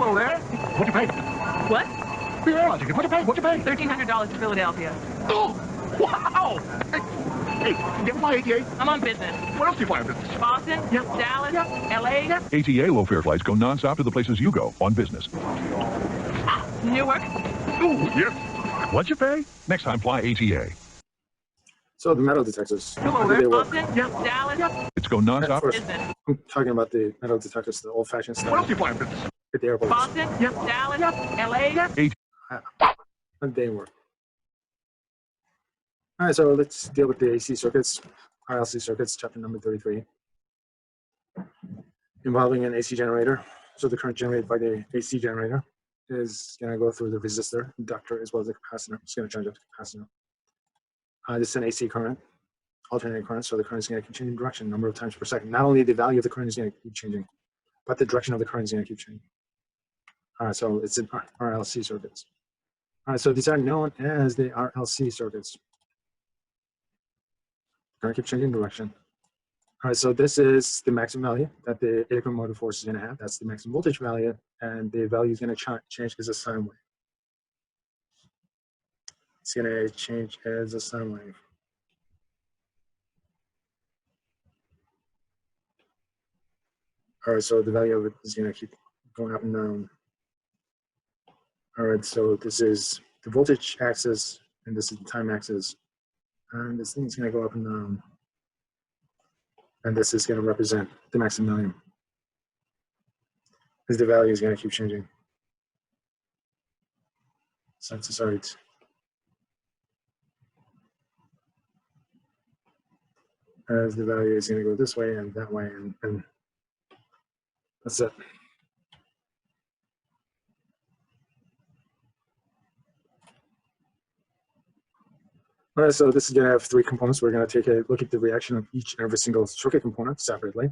Hello there. What'd you pay? What? For your airline ticket. What'd you pay? What'd you pay? $1,300 in Philadelphia. Oh, wow. Hey, you ever fly ATA? I'm on business. Where else do you fly on business? Boston, Yep. Dallas, Yep. LA, Yep. ATA low-fare flights go non-stop to the places you go on business. Newark. Ooh, yes. What'd you pay? Next time, fly ATA. So the metal detectors, Hello how do there. they work? Boston, Yep. Dallas, Yep. It's go non-stop. First, business. I'm talking about the metal detectors, the old-fashioned Where else style do you fly on business? at the airports. Boston, Yep. Dallas, Yep. LA. Yep. How do they work? All right, so let's deal with the AC circuits, RLC circuits, chapter number 33, involving an AC generator. So the current generated by the AC generator is going to go through the resistor, inductor, as well as the capacitor. It's going to charge up the capacitor. This is an AC current, alternating current, so the current is going to keep changing direction a number of times per second. Not only the value of the current is going to keep changing, but the direction of the current is going to keep changing. All right, so it's in RLC circuits. All right, so these are known as the RLC circuits. Current keep changing direction. All right, so this is the maximum value that the electromotive force is going to have. That's the maximum voltage value, and the value is going to change as a sine wave. It's going to change as a sine wave. All right, so the value of it is going to keep going up and down. All right, so this is the voltage axis, and this is the time axis. And this thing is going to go up and down. And this is going to represent the maximum value. Because the value is going to keep changing. Side to side. As the value is going to go this way and that way, and that's it. All right, so this is going to have three components. We're going to take a look at the reaction of each and every single circuit component separately.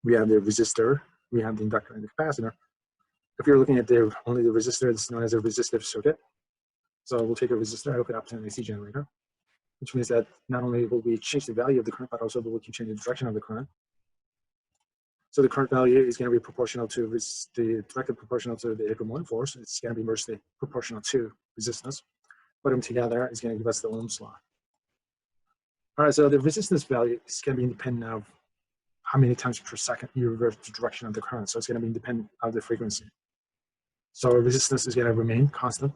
We have the resistor, we have the inductor, and the capacitor. If you're looking at only the resistor, it's known as a resistive circuit. So we'll take a resistor, hook it up to an AC generator, which means that not only will we change the value of the current, but also we will keep changing the direction of the current. So the current value is going to be proportional to directly proportional to the electromotive force. It's going to be inversely proportional to resistance. Put them together is going to give us the Ohm's law. All right, so the resistance value is going to be independent of how many times per second you reverse the direction of the current. So it's going to be independent of the frequency. So resistance is going to remain constant.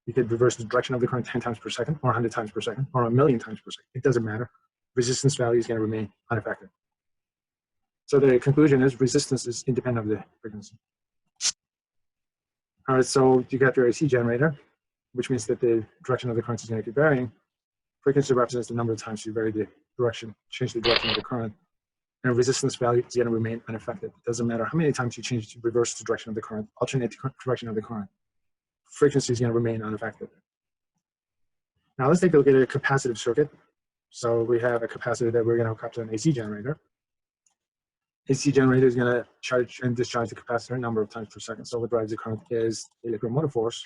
You could reverse the direction of the current 10 times per second, or 100 times per second, or 1,000,000 times per second. It doesn't matter. Resistance value is going to remain unaffected. So the conclusion is resistance is independent of the frequency. All right, so you got your AC generator, which means that the direction of the current is going to keep varying. Frequency represents the number of times you vary the direction, change the direction of the current. And resistance value is going to remain unaffected. It doesn't matter how many times you change to reverse the direction of the current, alternate the direction of the current. Frequency is going to remain unaffected. Now let's take a look at a capacitive circuit. So we have a capacitor that we're going to hook up to an AC generator. AC generator is going to charge and discharge the capacitor a number of times per second. So what drives the current is the electromotive force.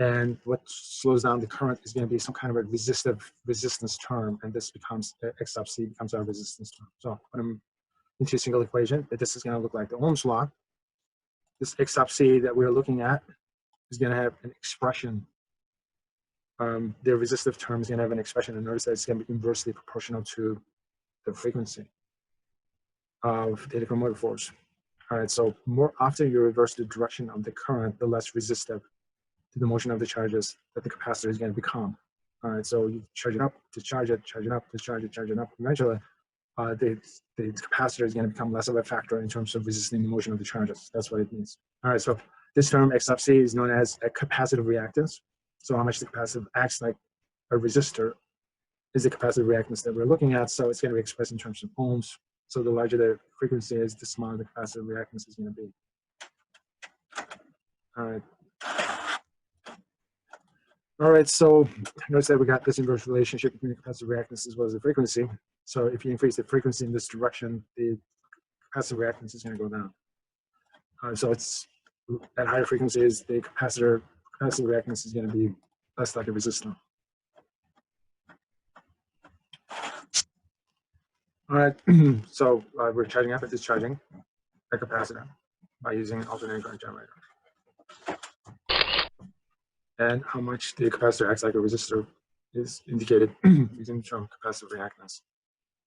And what slows down the current is going to be some kind of a resistance term, and this becomes X sub C becomes our resistance term. So put them into a single equation. This is going to look like the Ohm's law. This X sub C that we're looking at is going to have an expression. The resistive term is going to have an expression, and notice that it's going to be inversely proportional to the frequency of the electromotive force. All right, so more often you reverse the direction of the current, the less resistive to the motion of the charges that the capacitor is going to become. All right, so you charge it up, discharge it, charge it up, discharge it, charge it up. Eventually, the capacitor is going to become less of a factor in terms of resisting the motion of the charges. That's what it means. All right, so this term X sub C is known as a capacitive reactance. So how much the capacitor acts like a resistor is the capacitive reactance that we're looking at. So it's going to be expressed in terms of ohms. So the larger the frequency is, the smaller the capacitive reactance is going to be. All right. All right, so notice that we got this inverse relationship between the capacitive reactance as well as the frequency. So if you increase the frequency in this direction, the capacitive reactance is going to go down. So it's at higher frequencies, the capacitive reactance is going to be less like a resistor. All right, so we're charging up and discharging a capacitor. by using alternating current generator. And how much the capacitor acts like a resistor is indicated using the term capacitive reactance.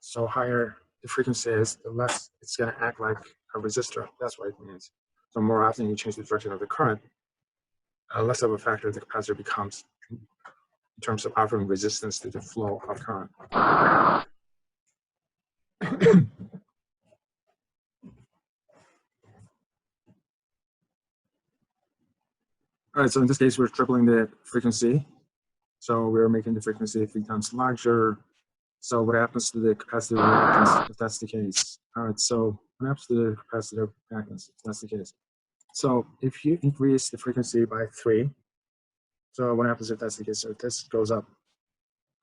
So higher the frequency is, the less it's going to act like a resistor. That's what it means. So more often you change the direction of the current, less of a factor the capacitor becomes in terms of offering resistance to the flow of current. All right, so in this case, we're tripling the frequency. So we're making the frequency 3 times larger. So what happens to the capacitive reactance if that's the case? All right, so what happens to the capacitive reactance if that's the case? So if you increase the frequency by 3, so what happens if that's the case? So if this goes up,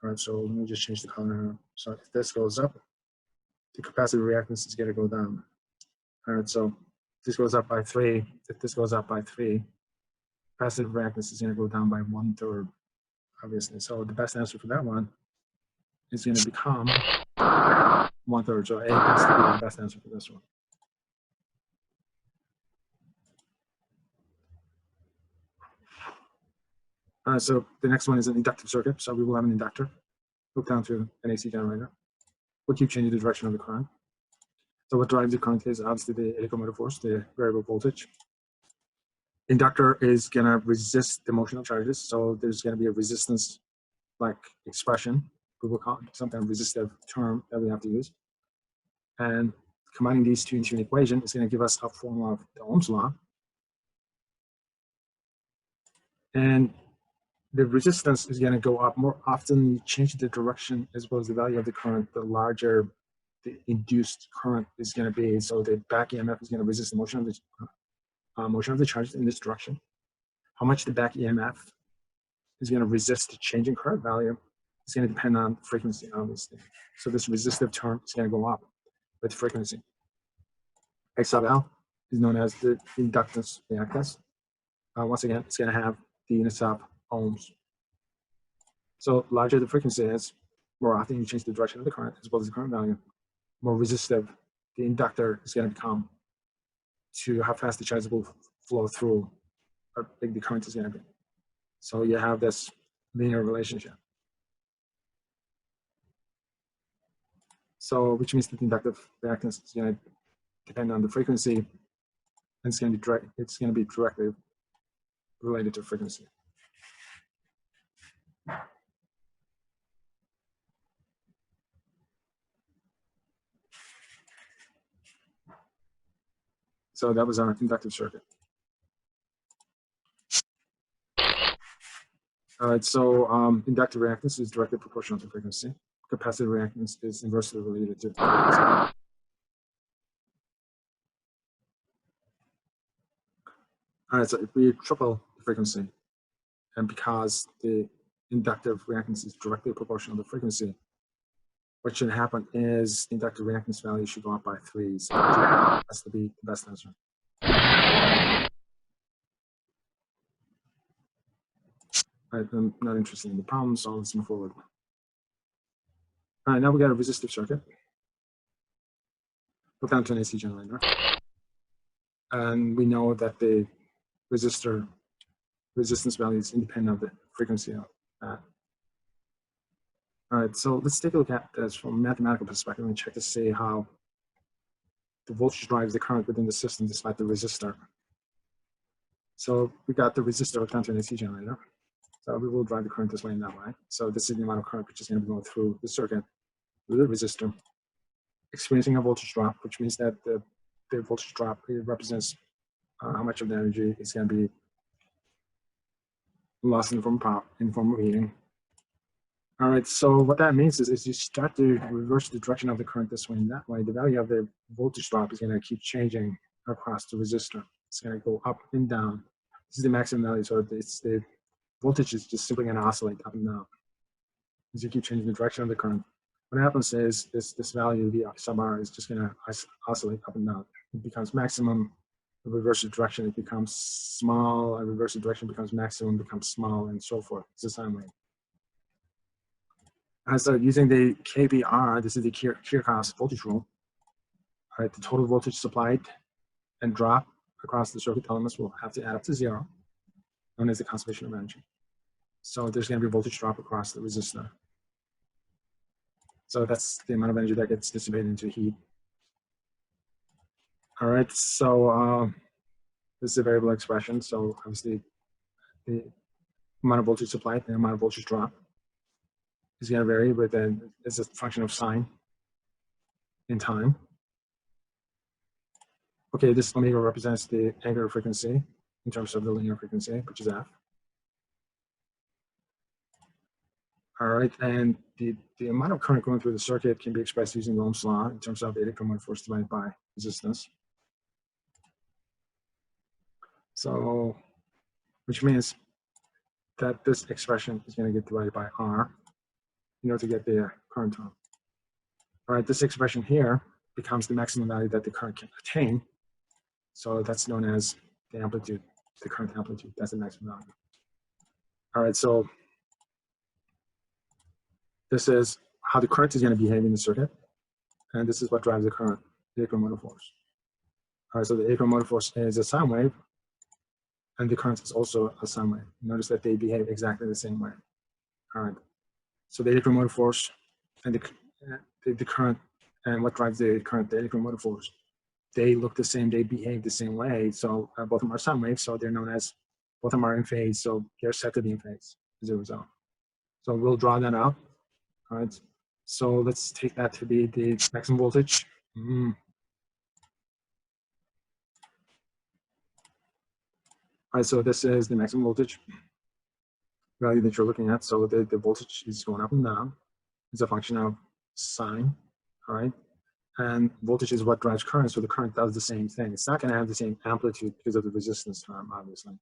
all right, so let me just change the color. So if this goes up, the capacitive reactance is going to go down. All right, so if this goes up by 3, if this goes up by 3, capacitive reactance is going to go down by 1/3, obviously. So the best answer for that one is going to become 1/3. So A has to be the best answer for this one. All right, so the next one is an inductive circuit. So we will have an inductor hooked down to an AC generator. We'll keep changing the direction of the current. So what drives the current is obviously the electromotive force, the variable voltage. Inductor is going to resist the motion of charges. So there's going to be a resistance-like expression. We will call it some kind of resistive term that we have to use. And combining these two into an equation is going to give us a form of the Ohm's law. And the resistance is going to go up. More often you change the direction as well as the value of the current, the larger the induced current is going to be. So the back EMF is going to resist the motion of the charge in this direction. How much the back EMF is going to resist the change in current value is going to depend on frequency, obviously. So this resistive term is going to go up with frequency. X sub L is known as the inductance reactance. Once again, it's going to have the units of ohms. So larger the frequency is, more often you change the direction of the current as well as the current value, more resistive the inductor is going to become to how fast the charge will flow through, how big the current is going to be. So you have this linear relationship. So which means that the inductive reactance is going to depend on the frequency, and it's going to be directly related to frequency. So that was our inductive circuit. All right, so inductive reactance is directly proportional to frequency. Capacitive reactance is inversely related to frequency. All right, so if we triple the frequency, and because the inductive reactance is directly proportional to frequency, what should happen is the inductive reactance value should go up by 3. So that has to be the best answer. All right, I'm not interested in the problem, so let's move forward. All right, now we got a resistive circuit. Put down to an AC generator. And we know that the resistor resistance value is independent of the frequency of that. All right, so let's take a look at this from a mathematical perspective and check to see how the voltage drives the current within the system despite the resistor. So we got the resistor hooked onto an AC generator. So we will drive the current this way and that way. So this is the amount of current which is going to be going through the circuit with the resistor, experiencing a voltage drop, which means that the voltage drop represents how much of the energy is going to be lost in the form of power, in the form of heating. All right, so what that means is you start to reverse the direction of the current this way and that way. The value of the voltage drop is going to keep changing across the resistor. It's going to go up and down. This is the maximum value, so it's the voltage is just simply going to oscillate up and down as you keep changing the direction of the current. What happens is this value, V sub R, is just going to oscillate up and down. It becomes maximum, the reverse direction, it becomes small, a reverse direction becomes maximum, becomes small, and so forth. It's the sine wave. So using the KVR, this is the Kirchhoff's voltage rule. All right, the total voltage supplied and drop across the circuit elements will have to add up to 0, known as the conservation of energy. So there's going to be a voltage drop across the resistor. So that's the amount of energy that gets dissipated into heat. All right, so this is a variable expression. So obviously the amount of voltage supplied, the amount of voltage drop is going to vary, but then it's a function of sign in time. Okay, this omega represents the angular frequency in terms of the linear frequency, which is f. All right, and the amount of current going through the circuit can be expressed using Ohm's law in terms of the electromotive force divided by resistance. So, which means that this expression is going to get divided by R in order to get the current term. All right, this expression here becomes the maximum value that the current can attain. So that's known as the amplitude, the current amplitude. That's the maximum value. All right, so this is how the current is going to behave in the circuit. And this is what drives the current, the electromotive force. All right, so the electromotive force is a sine wave, and the current is also a sine wave. Notice that they behave exactly the same way. All right, so the electromotive force and the current, and what drives the current, the electromotive force, they look the same, they behave the same way. So both of them are sine waves, so they're known as, both of them are in phase, so they're said to be in phase as a result. So we'll draw that out. All right, so let's take that to be the maximum voltage. All right, so this is the maximum voltage value that you're looking at. So the voltage is going up and down. It's a function of sine, all right? And voltage is what drives current, so the current does the same thing. It's not going to have the same amplitude because of the resistance term, obviously,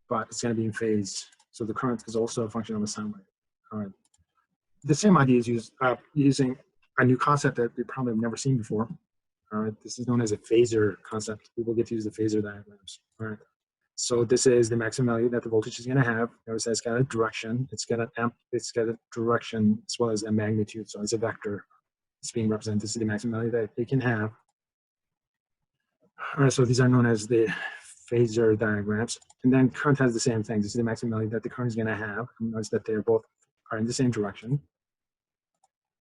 but it's going to be in phase. So the current is also a function of a sine wave, all right? The same idea is used using a new concept that we probably have never seen before. All right, this is known as a phasor concept. We will get to use the phasor diagrams. All right, so this is the maximum value that the voltage is going to have. Notice that it's got a direction. It's got a direction as well as a magnitude. So it's a vector. It's being represented. This is the maximum value that it can have. All right, so these are known as the phasor diagrams. And then current has the same thing. This is the maximum value that the current is going to have. Notice that they're both are in the same direction.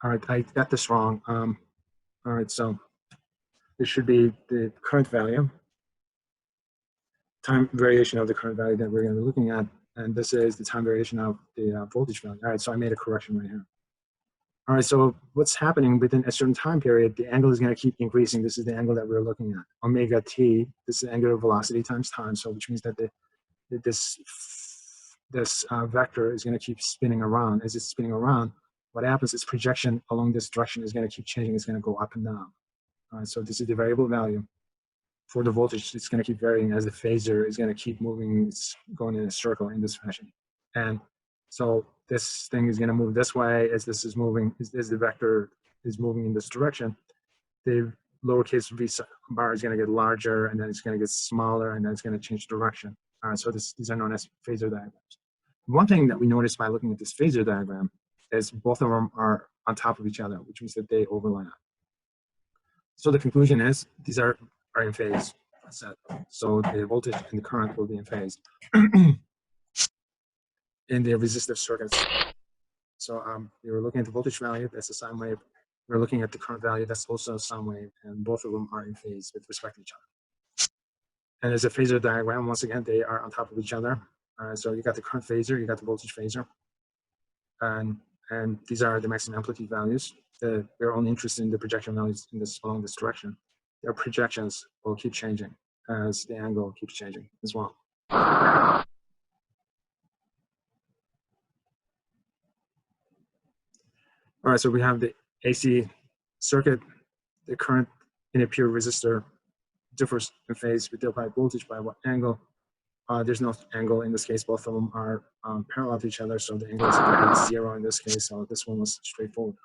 All right, I got this wrong. All right, so this should be the current value, time variation of the current value that we're going to be looking at, and this is the time variation of the voltage value. All right, so I made a correction right here. All right, so what's happening within a certain time period, the angle is going to keep increasing. This is the angle that we're looking at. Omega t, this is angular velocity times time, so which means that this vector is going to keep spinning around. As it's spinning around, what happens is projection along this direction is going to keep changing. It's going to go up and down. All right, so this is the variable value for the voltage. It's going to keep varying as the phasor is going to keep moving. It's going in a circle in this fashion. And so this thing is going to move this way as this is moving, as the vector is moving in this direction. The lowercase v bar is going to get larger, and then it's going to get smaller, and then it's going to change direction. All right, so these are known as phasor diagrams. One thing that we notice by looking at this phasor diagram is both of them are on top of each other, which means that they overlap. So the conclusion is these are in phase. So the voltage and the current will be in phase in the resistive circuits. So we were looking at the voltage value, that's a sine wave. We're looking at the current value, that's also a sine wave, and both of them are in phase with respect to each other. And as a phasor diagram, once again, they are on top of each other. So you got the current phasor, you got the voltage phasor, and these are the maximum amplitude values. We're only interested in the projection values in this along this direction. Their projections will keep changing as the angle keeps changing as well. All right, so we have the AC circuit. The current in a pure resistor differs in phase with the applied voltage by what angle? There's no angle in this case. Both of them are parallel to each other, so the angle is going to be 0 in this case. So this one was straightforward.